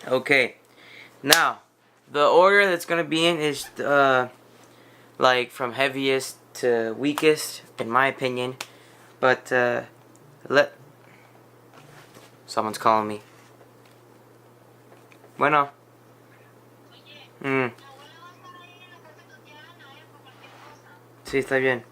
Okay, now the order that's gonna be in is like from heaviest to weakest, in my opinion. But let someone's calling me. Bueno. Sí, está bien.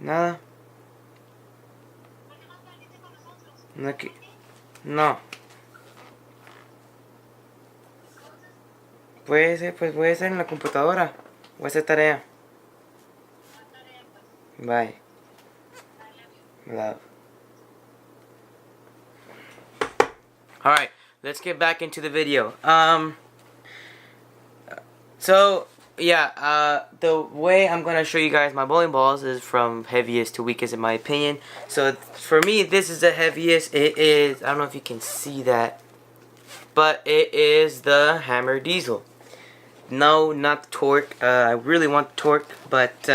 Nada. No. No. Puede ser en la computadora. Voy a hacer tarea. Bye. Love. Alright, let's get back into the video. So, yeah, the way I'm going to show you guys my bowling balls is from heaviest to weakest in my opinion. So, for me, this is the heaviest. It is, I don't know if you can see that, but it is the Hammer Diesel. No, not the torque. I really want the torque, but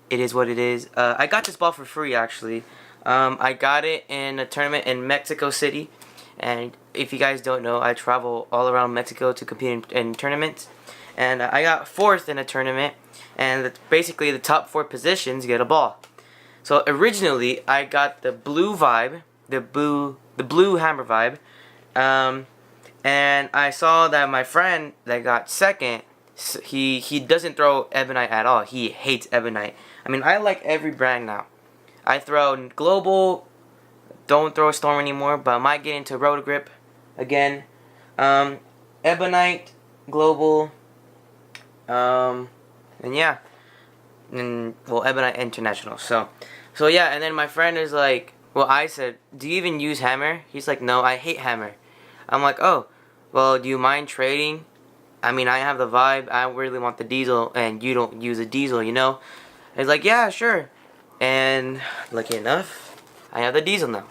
it is what it is. I got this ball for free, actually. I got it in a tournament in Mexico City. And if you guys don't know, I travel all around Mexico to compete in tournaments. And I got 4th in a tournament. And basically the top 4 positions get a ball. So originally I got the blue vibe, the blue hammer vibe. And I saw that my friend that got 2nd, he doesn't throw ebonite at all. He hates ebonite. I mean, I like every brand now. I throw Global, don't throw Storm anymore, but I might get into Road Grip again. Ebonite, Global, and yeah, and well, Ebonite International. So yeah, and then my friend is like, well, I said, do you even use Hammer? He's like, no, I hate Hammer. I'm like, oh, well, do you mind trading? I mean, I have the vibe, I really want the Diesel, and you don't use a Diesel, you know? He's like, yeah, sure. And lucky enough, I have the Diesel now.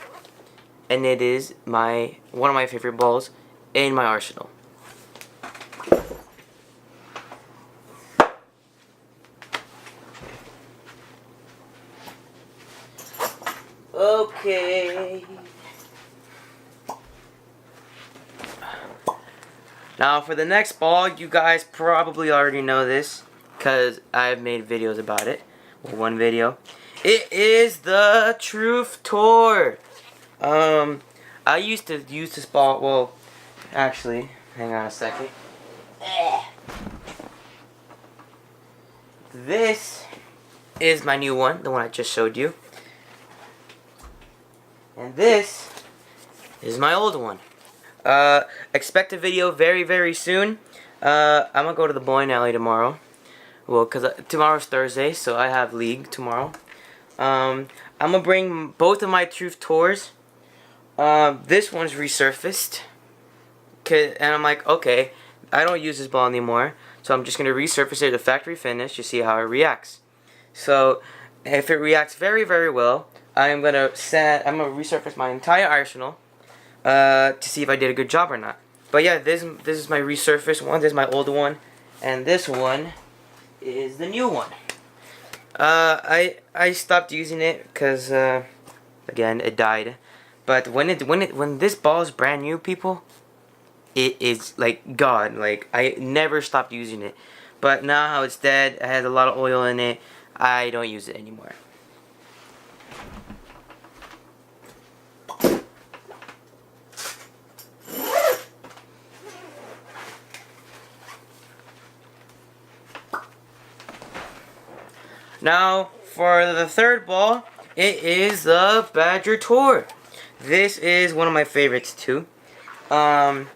And it is one of my favorite balls in my arsenal. Okay. Now for the next ball, you guys probably already know this because I've made videos about it. Well, one video. It is the Truth Tour. I used to use this ball. Well, actually, hang on a second. This is my new one, the one I just showed you. And this is my old one. Expect a video very, very soon. I'm gonna go to the bowling alley tomorrow. Well, because tomorrow's Thursday, so I have league tomorrow. I'm gonna bring both of my Truth Tours. This one's resurfaced. And I'm like, okay, I don't use this ball anymore, so I'm just gonna resurface it to factory finish to see how it reacts. So, if it reacts very, very well, I'm gonna resurface my entire arsenal to see if I did a good job or not. But yeah, this is my resurfaced one. This is my old one, and this one is the new one. I stopped using it because again, it died. But when this ball is brand new, people, it is like God. Like, I never stopped using it. But now how it's dead, it has a lot of oil in it, I don't use it anymore. Now, for the third ball, it is the Badger Tour. This is one of my favorites too. I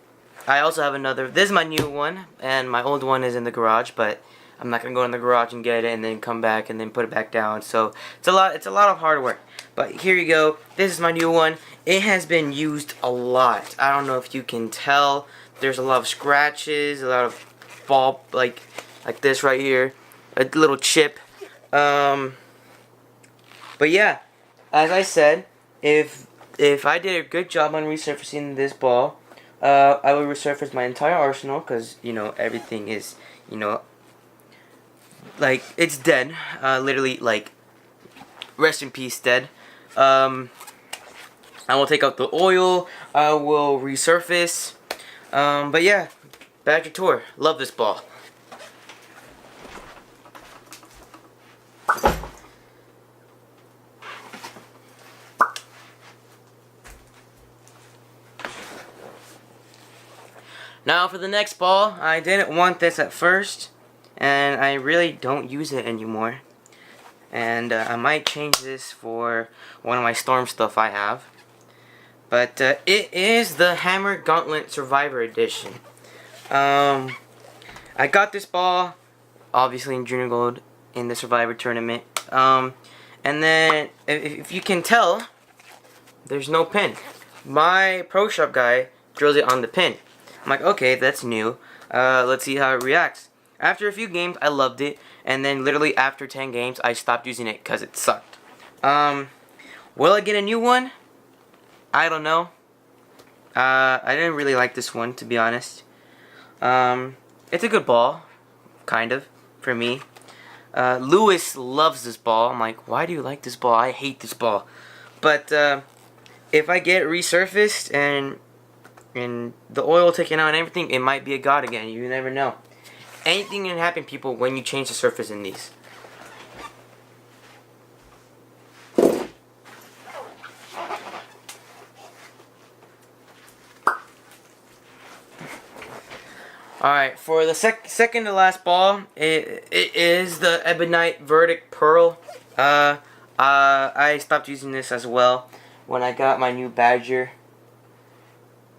also have another. This is my new one, and my old one is in the garage. But I'm not gonna go in the garage and get it, and then come back and then put it back down. So it's a lot. It's a lot of hard work. But here you go. This is my new one. It has been used a lot. I don't know if you can tell. There's a lot of scratches, a lot of ball like this right here, a little chip. But yeah, as I said, if I did a good job on resurfacing this ball, I will resurface my entire arsenal, because, you know, everything is, you know, like, it's dead, literally, like, rest in peace, dead. I will take out the oil, will resurface. But yeah, Badger Tour. Love this ball. Now for the next ball, I didn't want this at first, and I really don't use it anymore. And I might change this for one of my Storm stuff I have. But it is the Hammer Gauntlet Survivor Edition. I got this ball, obviously in Junior Gold, in the Survivor Tournament. And then, if you can tell, there's no pin. My Pro Shop guy drills it on the pin. I'm like, okay, that's new. Let's see how it reacts. After a few games, I loved it. And then literally after 10 games, I stopped using it because it sucked. Will I get a new one? I don't know. I didn't really like this one, to be honest. It's a good ball. Kind of. For me. Lewis loves this ball. I'm like, why do you like this ball? I hate this ball. But, if I get resurfaced and the oil taken out and everything, it might be a god again. You never know. Anything can happen, people, when you change the surface in these. Alright, for the second to last ball, it is the Ebonite Verdict Pearl. I stopped using this as well when I got my new Badger.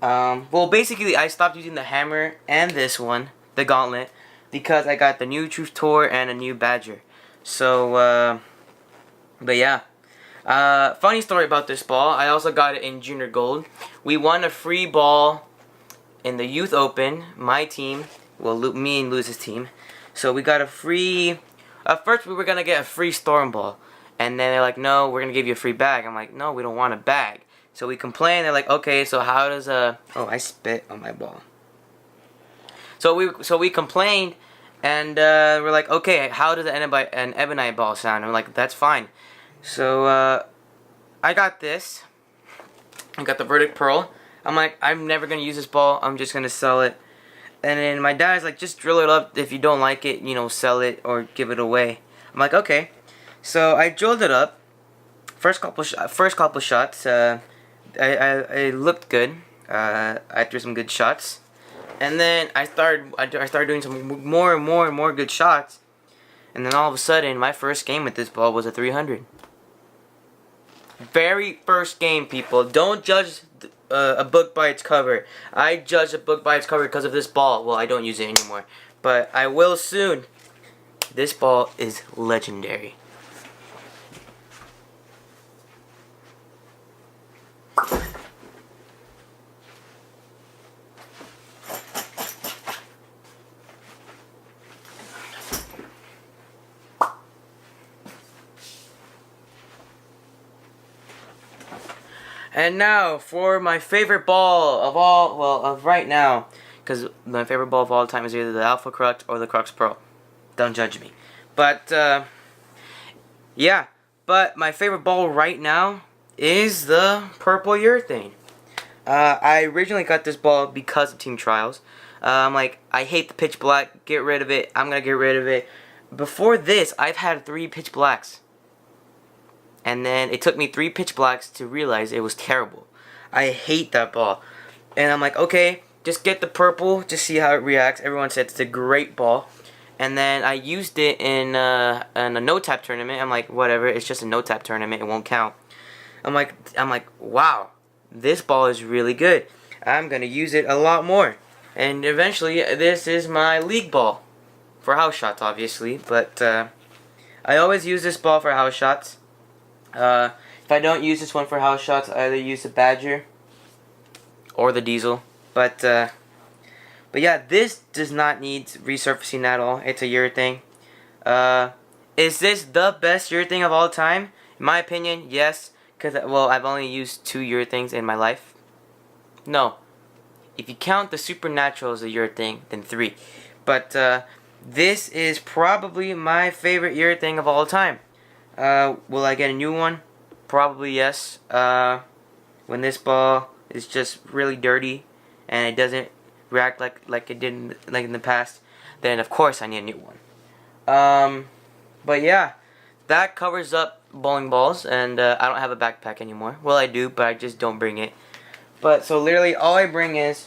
Well, basically, I stopped using the hammer and this one, the Gauntlet, because I got the new Truth Tour and a new Badger. So, but yeah. Funny story about this ball. I also got it in Junior Gold. We won a free ball in the Youth Open. My team, well, me and Luz's team. So we got a free. At first, we were gonna get a free Storm ball, and then they're like, "No, we're gonna give you a free bag." I'm like, "No, we don't want a bag." So we complain. They're like, "Okay, so how does a..." Oh, I spit on my ball. So we complained, and we're like, "Okay, how does an Ebonite ball sound?" And we're like, "That's fine." So I got this. I got the Verdict Pearl. I'm like, I'm never gonna use this ball. I'm just gonna sell it. And then my dad's like, just drill it up. If you don't like it, you know, sell it or give it away. I'm like, okay. So I drilled it up. First couple shots. I looked good. I threw some good shots. And then I started doing some more and more good shots. And then all of a sudden, my first game with this ball was a 300. Very first game, people. Don't judge a book by its cover. I judge a book by its cover because of this ball. Well, I don't use it anymore, but I will soon. This ball is legendary. And now for my favorite ball of all, well, of right now, because my favorite ball of all time is either the Alpha Crux or the Crux Pro. Don't judge me. But, yeah. But my favorite ball right now is the purple urethane. I originally got this ball because of Team Trials. I'm like, I hate the pitch black. Get rid of it. I'm going to get rid of it. Before this, I've had 3 pitch blacks. And then it took me 3 pitch blacks to realize it was terrible. I hate that ball. And I'm like, okay, just get the purple, just see how it reacts. Everyone said it's a great ball. And then I used it in a no-tap tournament. I'm like, whatever, it's just a no-tap tournament, it won't count. I'm like, wow, this ball is really good. I'm gonna use it a lot more. And eventually, this is my league ball. For house shots, obviously. But I always use this ball for house shots. If I don't use this one for house shots, I either use the Badger or the Diesel. But yeah, this does not need resurfacing at all. It's a urethane. Is this the best urethane of all time? In my opinion, yes. Because, well, I've only used 2 urethanes in my life. No. If you count the Supernatural as a urethane, then 3. But this is probably my favorite urethane of all time. Will I get a new one? Probably yes. When this ball is just really dirty and it doesn't react like it did in the past, then of course I need a new one. But yeah, that covers up bowling balls, and I don't have a backpack anymore. Well, I do, but I just don't bring it. But so literally all I bring is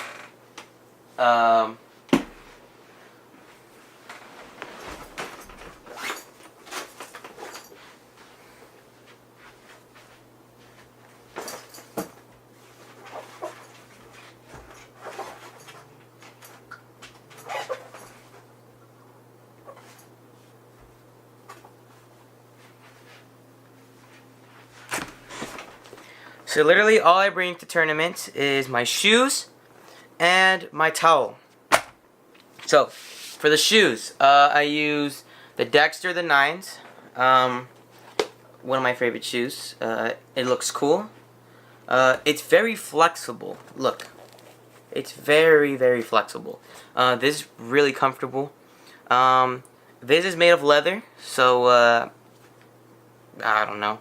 so literally all I bring to tournaments is my shoes and my towel. So for the shoes, I use the Dexter the 9s. One of my favorite shoes. It looks cool. It's very flexible. Look, it's very flexible. This is really comfortable. This is made of leather, so I don't know.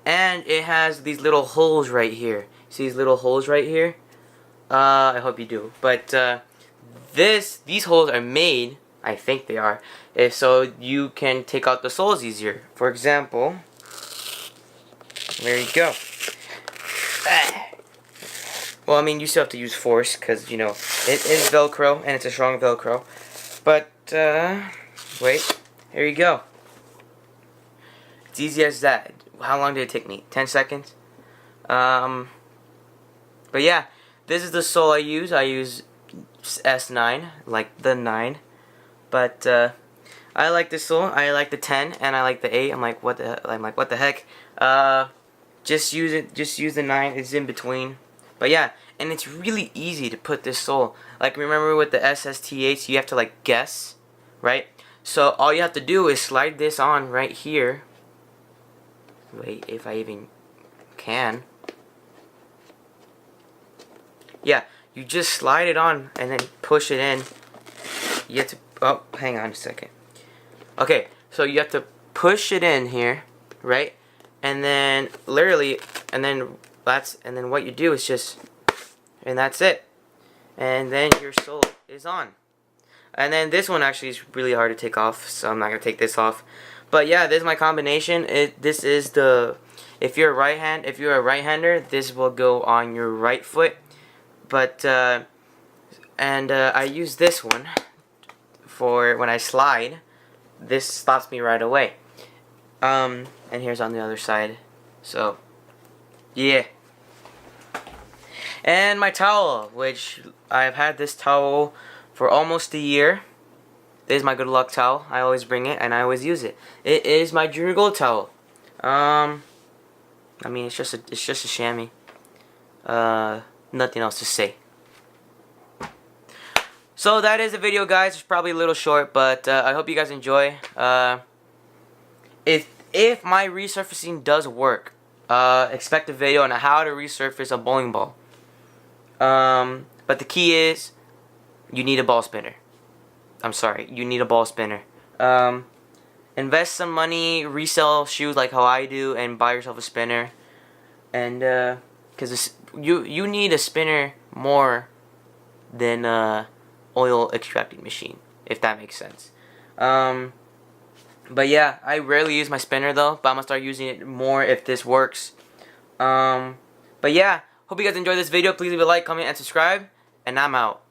And it has these little holes right here. See these little holes right here? I hope you do. But these holes are made, I think they are, so you can take out the soles easier. For example, there you go. Well, I mean, you still have to use force because, you know, it is Velcro and it's a strong Velcro. But, wait, here you go. It's easy as that. How long did it take me? 10 seconds? But yeah, this is the sole I use. I use S9, like the 9. But I like this sole. I like the 10 and I like the 8. I'm like, what the heck? Just use it. Just use the 9. It's in between. But yeah, and it's really easy to put this sole. Like, remember with the SST8, you have to like guess, right? So all you have to do is slide this on right here. Wait, if I even can. Yeah, you just slide it on and then push it in. You have to, oh, hang on a second. Okay, so you have to push it in here, right? And then literally, and then what you do is just, and that's it. And then your sole is on. And then this one actually is really hard to take off, so I'm not gonna take this off. But yeah, this is my combination. This is the, if you're a right-hander, this will go on your right foot. But I use this one for when I slide. This stops me right away. And here's on the other side. So yeah. And my towel, which I've had this towel for almost a year. This is my good luck towel. I always bring it and I always use it. It is my Junior Gold towel. I mean, it's just a chamois. Nothing else to say. So that is the video, guys. It's probably a little short, but I hope you guys enjoy. If my resurfacing does work, expect a video on how to resurface a bowling ball. But the key is you need a ball spinner. I'm sorry, you need a ball spinner. Invest some money, resell shoes like how I do, and buy yourself a spinner. And because you need a spinner more than oil extracting machine, if that makes sense. But yeah, I rarely use my spinner though, but I'm gonna start using it more if this works. But yeah, hope you guys enjoyed this video. Please leave a like, comment, and subscribe. And I'm out.